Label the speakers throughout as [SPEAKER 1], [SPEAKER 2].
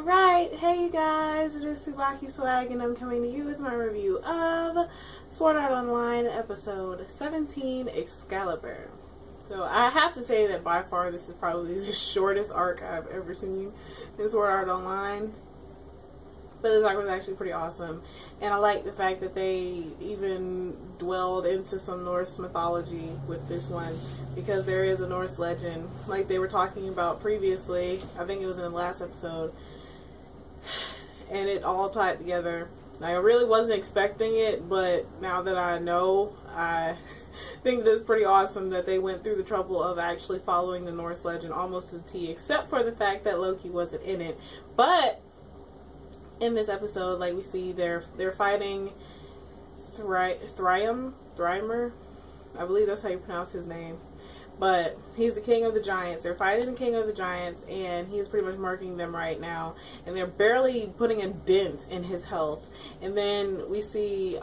[SPEAKER 1] Alright, hey you guys, it is TsubakiSwagg and I'm coming to you with my review of Sword Art Online episode 17, Excalibur. So I have to say that by far this is probably the shortest arc I've ever seen in Sword Art Online. But this arc was actually pretty awesome. And I like the fact that they even dwelled into some Norse mythology with this one. Because there is a Norse legend, like they were talking about previously. I think it was in the last episode. And it all tied together. I really wasn't expecting it, but now that I know, I think that it's pretty awesome that they went through the trouble of actually following the Norse legend almost to the T, except for the fact that Loki wasn't in it. But in this episode, like we see, they're fighting Thrymer. I believe that's how you pronounce his name. But he's the king of the giants. They're fighting the king of the giants, and he's pretty much murking them right now. And they're barely putting a dent in his health. And then we see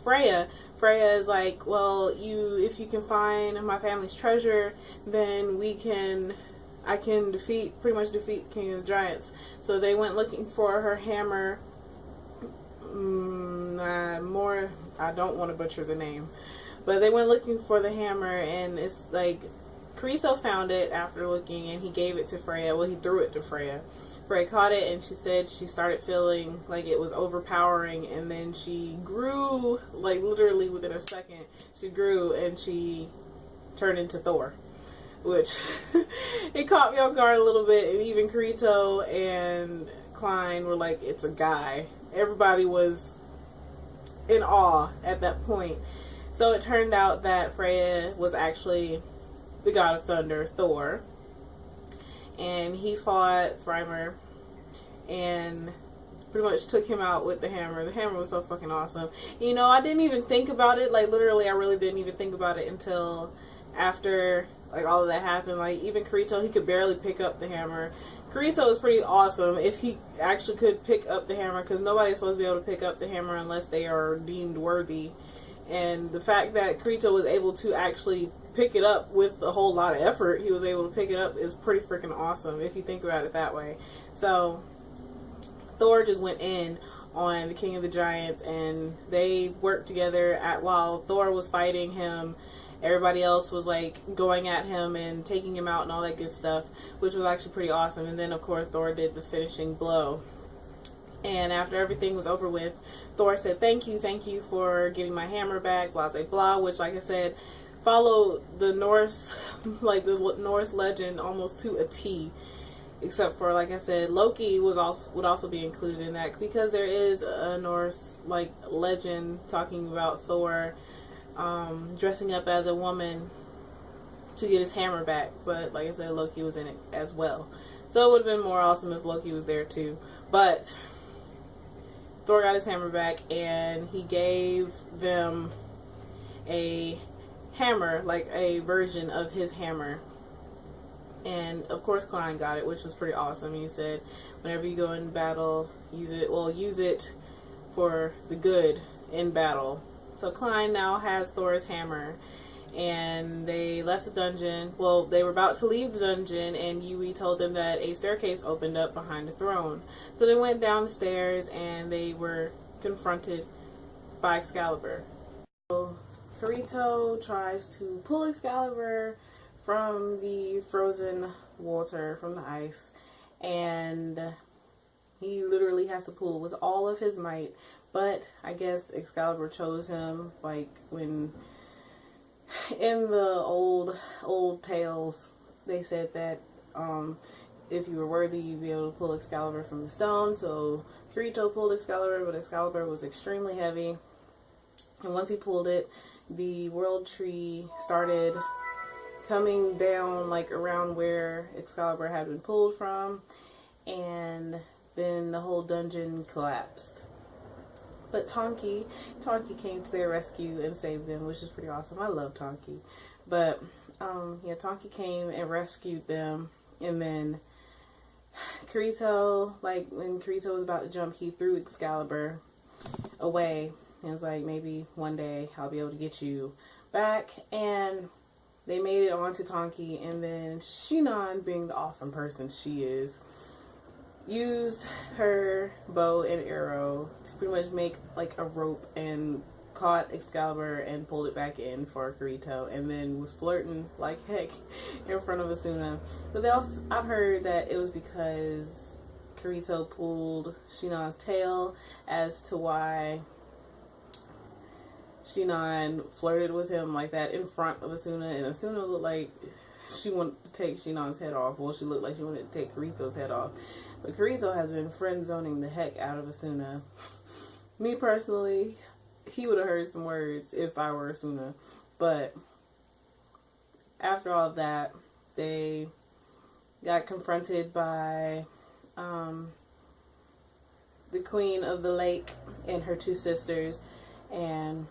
[SPEAKER 1] Freya. Freya is like, well, if you can find my family's treasure, then I can pretty much defeat the king of the giants. So they went looking for her hammer. I don't want to butcher the name. But they went looking for the hammer, and it's like Kirito found it after looking, and he gave it to Freya. Well, he threw it to Freya. Freya caught it, and she said she started feeling like it was overpowering, and then she grew, like literally within a second. She grew, and she turned into Thor, which it caught me off guard a little bit. And even Kirito and Klein were like, "It's a guy." Everybody was in awe at that point. So it turned out that Freya was actually the god of thunder, Thor. And he fought Thrymer and pretty much took him out with the hammer. The hammer was so fucking awesome. You know, I didn't even think about it. Like, literally, I really didn't even think about it until after, like, all of that happened. Like, even Kirito, he could barely pick up the hammer. Kirito is pretty awesome if he actually could pick up the hammer, because nobody's supposed to be able to pick up the hammer unless they are deemed worthy. And the fact that Kirito was able to actually pick it up with a whole lot of effort, he was able to pick it up, is pretty freaking awesome if you think about it that way. So Thor just went in on the King of the Giants, and they worked together while Thor was fighting him. Everybody else was like going at him and taking him out and all that good stuff, which was actually pretty awesome. And then of course Thor did the finishing blow. And after everything was over with, Thor said, thank you for giving my hammer back, blah, blah, blah, which, like I said, followed the Norse, like the Norse legend almost to a T. Except for, like I said, Loki would also be included in that, because there is a Norse, like, legend talking about Thor dressing up as a woman to get his hammer back. But, like I said, Loki was in it as well. So it would have been more awesome if Loki was there, too. But Thor got his hammer back, and he gave them a hammer, like a version of his hammer. And of course Klein got it, which was pretty awesome. He said, whenever you go in battle, use it for the good in battle. So Klein now has Thor's hammer. And they left the dungeon. Well, they were about to leave the dungeon, and Yui told them that a staircase opened up behind the throne. So they went down the stairs, and they were confronted by Excalibur. So Kirito tries to pull Excalibur from the frozen water, from the ice, and he literally has to pull with all of his might. But I guess Excalibur chose him, like when in the old tales, they said that if you were worthy, you'd be able to pull Excalibur from the stone. So Kirito pulled Excalibur, but Excalibur was extremely heavy. And once he pulled it, the world tree started coming down, like around where Excalibur had been pulled from, and then the whole dungeon collapsed. But Tonki came to their rescue and saved them, which is pretty awesome. I love Tonki. But, yeah, Tonki came and rescued them. And then Kirito, like, when Kirito was about to jump, he threw Excalibur away. And was like, maybe one day I'll be able to get you back. And they made it onto Tonki. And then Shinon, being the awesome person she is, use her bow and arrow to pretty much make like a rope and caught Excalibur and pulled it back in for Kirito, and then was flirting like heck in front of Asuna. But I've heard that it was because Kirito pulled Shinon's tail as to why Shinon flirted with him like that in front of Asuna, and Asuna looked like she wanted to take Shinon's head off. Well, she looked like she wanted to take Kirito's head off. But Kirito has been friend-zoning the heck out of Asuna. Me personally, he would have heard some words if I were Asuna. But after all of that, they got confronted by the Queen of the Lake and her two sisters, and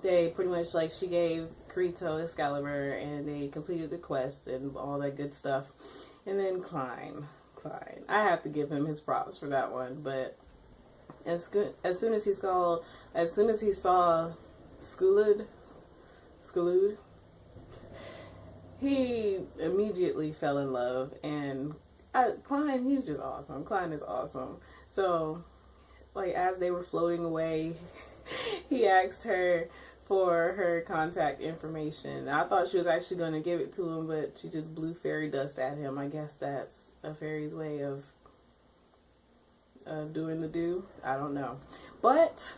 [SPEAKER 1] they pretty much, like, she gave Kirito Excalibur, and they completed the quest and all that good stuff. And then Klein, I have to give him his props for that one. But as soon as he saw Skuld, he immediately fell in love. And Klein, he's just awesome. Klein is awesome. So, like, as they were floating away, he asked her for her contact information. I thought she was actually going to give it to him, but she just blew fairy dust at him. I guess that's a fairy's way of doing the do. I don't know. But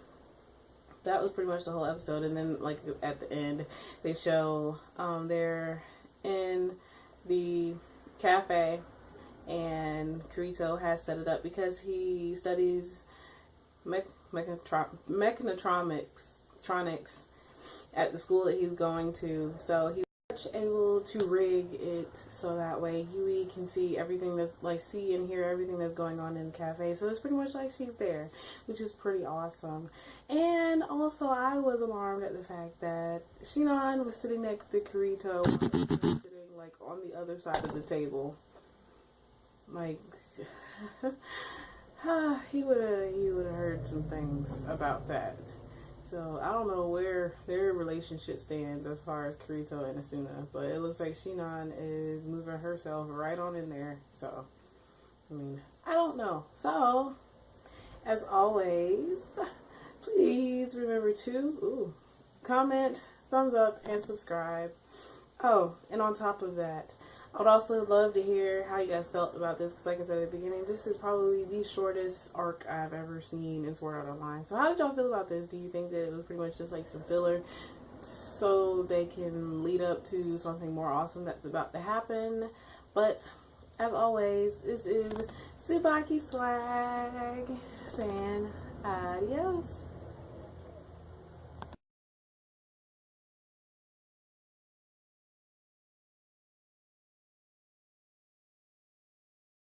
[SPEAKER 1] that was pretty much the whole episode. And then, like, at the end, they show they're in the cafe, and Kirito has set it up because he studies mechatronics at the school that he's going to. So he was able to rig it so that way Yui can see everything that's, like, see and hear everything that's going on in the cafe. So it's pretty much like she's there, which is pretty awesome. And also, I was alarmed at the fact that Shinon was sitting next to Kirito, sitting, like, on the other side of the table. Like, he would have heard some things about that. So I don't know where their relationship stands as far as Kirito and Asuna, but it looks like Shinon is moving herself right on in there. So, I mean, I don't know. So, as always, please remember to comment, thumbs up, and subscribe. Oh, and on top of that, I would also love to hear how you guys felt about this, because like I said at the beginning, this is probably the shortest arc I've ever seen in Sword Art Online. So how did y'all feel about this? Do you think that it was pretty much just like some filler so they can lead up to something more awesome that's about to happen? But as always, this is TsubakiSwagg saying adios.